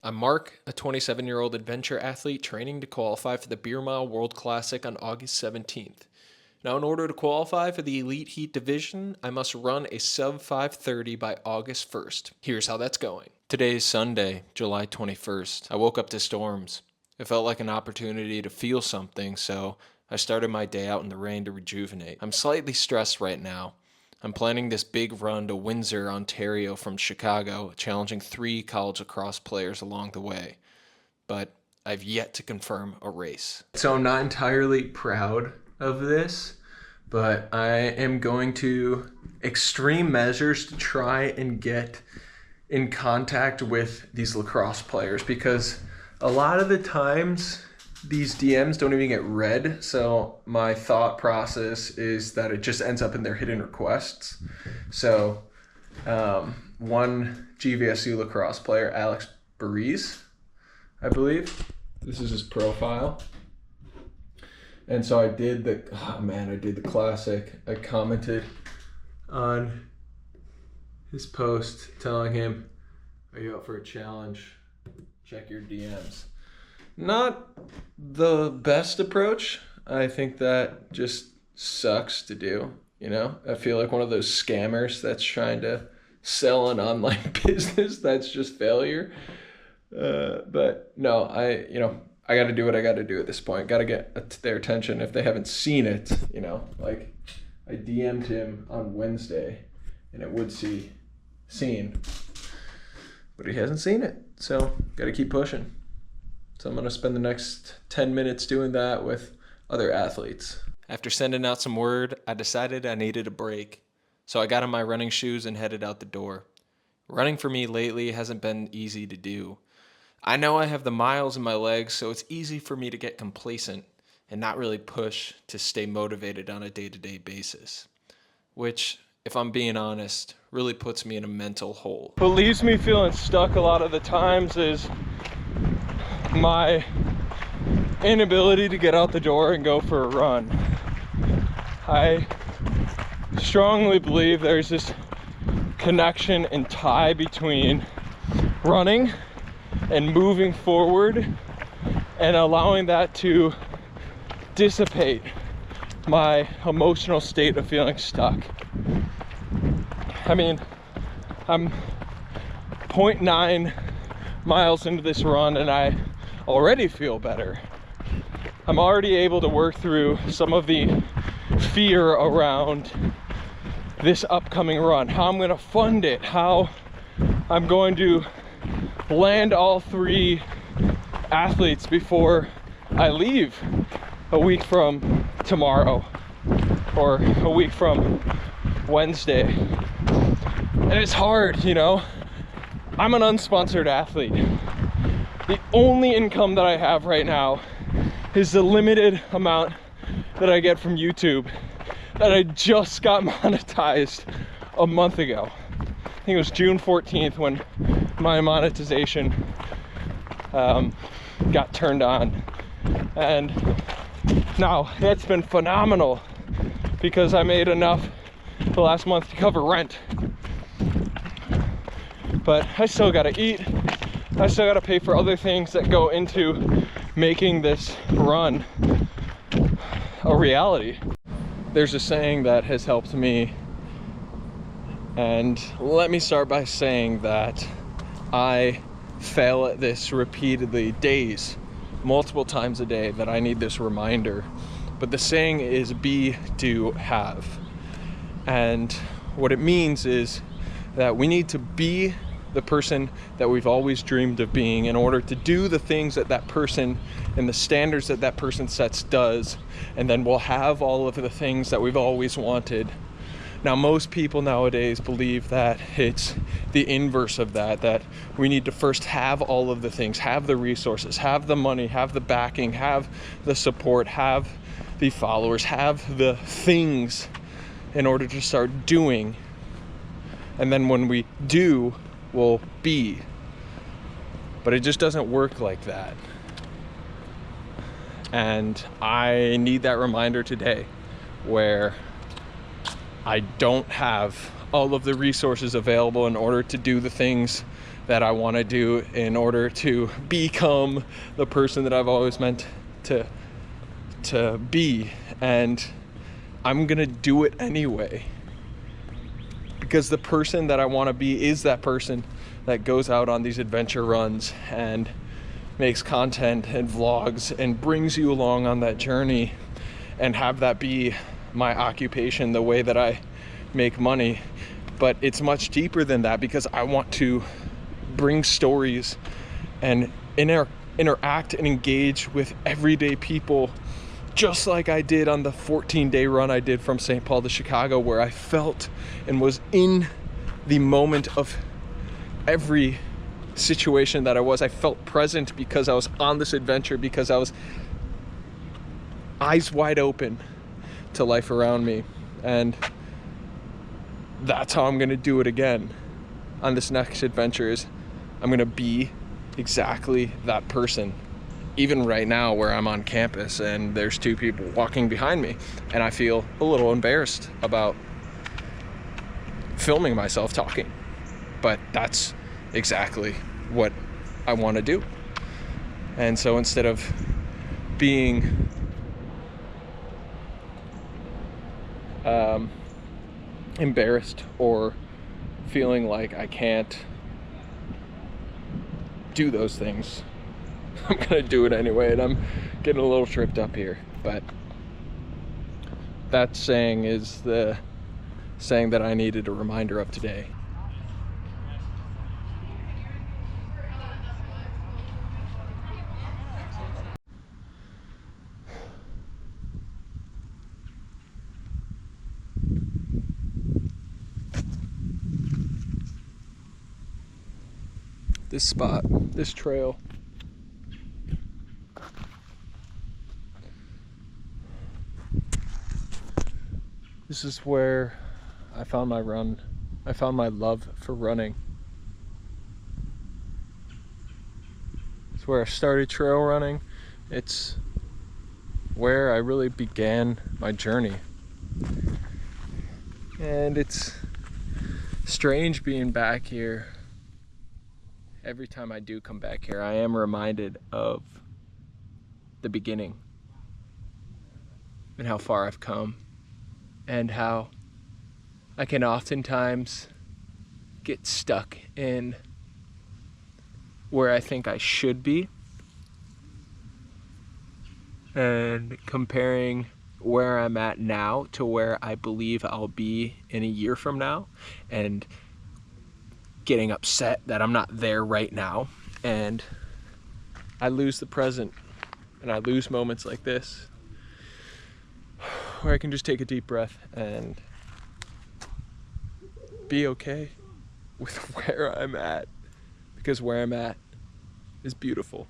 I'm Mark, a 27-year-old adventure athlete training to qualify for the Beer Mile World Classic on August 17th. Now, in order to qualify for the Elite Heat division, I must run a sub 5:30 by August 1st. Here's how that's going. Today is Sunday, July 21st. I woke up to storms. It felt like an opportunity to feel something, so I started my day out in the rain to rejuvenate. I'm slightly stressed right now. I'm planning this big run to Windsor, Ontario from Chicago, challenging 3 college lacrosse players along the way. But I've yet to confirm a race. So I'm not entirely proud of this, but I am going to extreme measures to try and get in contact with these lacrosse players, because a lot of the times these DMs don't even get read, so my thought process is that it just ends up in their hidden requests. So one GVSU lacrosse player, Alex Burries, I believe, this is his profile. And so I did the classic. I commented on his post telling him, "Are you up for a challenge? Check your DMs." Not the best approach. I think that just sucks to do, you know? I feel like one of those scammers that's trying to sell an online business that's just failure. But no, I got to do what I got to do at this point. Got to get their attention if they haven't seen it, Like, I DM'd him on Wednesday, and it would seen, but he hasn't seen it. So, got to keep pushing. So I'm going to spend the next 10 minutes doing that with other athletes. After sending out some word, I decided I needed a break. So I got on my running shoes and headed out the door. Running for me lately hasn't been easy to do. I know I have the miles in my legs, so it's easy for me to get complacent and not really push to stay motivated on a day-to-day basis, which, if I'm being honest, really puts me in a mental hole. What leaves me feeling stuck a lot of the times is my inability to get out the door and go for a run. I strongly believe there's this connection and tie between running and moving forward and allowing that to dissipate my emotional state of feeling stuck. I mean, I'm 0.9 miles into this run and I already feel better. I'm already able to work through some of the fear around this upcoming run, how I'm going to fund it, how I'm going to land all 3 athletes before I leave a week from tomorrow or a week from Wednesday. And it's hard, I'm an unsponsored athlete. The only income that I have right now is the limited amount that I get from YouTube that I just got monetized a month ago. I think it was June 14th when my monetization got turned on. And now that's been phenomenal because I made enough the last month to cover rent. But I still gotta eat. I still gotta pay for other things that go into making this run a reality. There's a saying that has helped me, and let me start by saying that I fail at this repeatedly, multiple times a day, that I need this reminder. But the saying is be, do, have. And what it means is that we need to be the person that we've always dreamed of being in order to do the things that that person and the standards that that person sets does, and then we'll have all of the things that we've always wanted. Now, most people nowadays believe that it's the inverse of that, that we need to first have all of the things, have the resources, have the money, have the backing, have the support, have the followers, have the things in order to start doing. And then when we do, we'll be. But it just doesn't work like that. And I need that reminder today, where I don't have all of the resources available in order to do the things that I want to do in order to become the person that I've always meant to be. And I'm gonna do it anyway, because the person that I want to be is that person that goes out on these adventure runs and makes content and vlogs and brings you along on that journey, and have that be my occupation, the way that I make money. But it's much deeper than that, because I want to bring stories and interact and engage with everyday people, just like I did on the 14-day run I did from St. Paul to Chicago, where I felt and was in the moment of every situation that I felt present, because I was on this adventure, because I was eyes wide open to life around me. And that's how I'm gonna do it again on this next adventure. Is I'm gonna be exactly that person. Even right now, where I'm on campus and there's two people walking behind me, and I feel a little embarrassed about filming myself talking, but that's exactly what I want to do. And so instead of being embarrassed or feeling like I can't do those things, I'm gonna do it anyway. And I'm getting a little tripped up here, but that saying is the saying that I needed a reminder of today. This spot, this trail, this is where I found my run. I found my love for running. It's where I started trail running. It's where I really began my journey. And it's strange being back here. Every time I do come back here, I am reminded of the beginning and how far I've come, and how I can oftentimes get stuck in where I think I should be, and comparing where I'm at now to where I believe I'll be in a year from now, and getting upset that I'm not there right now. And I lose the present, and I lose moments like this where I can just take a deep breath and be okay with where I'm at, because where I'm at is beautiful.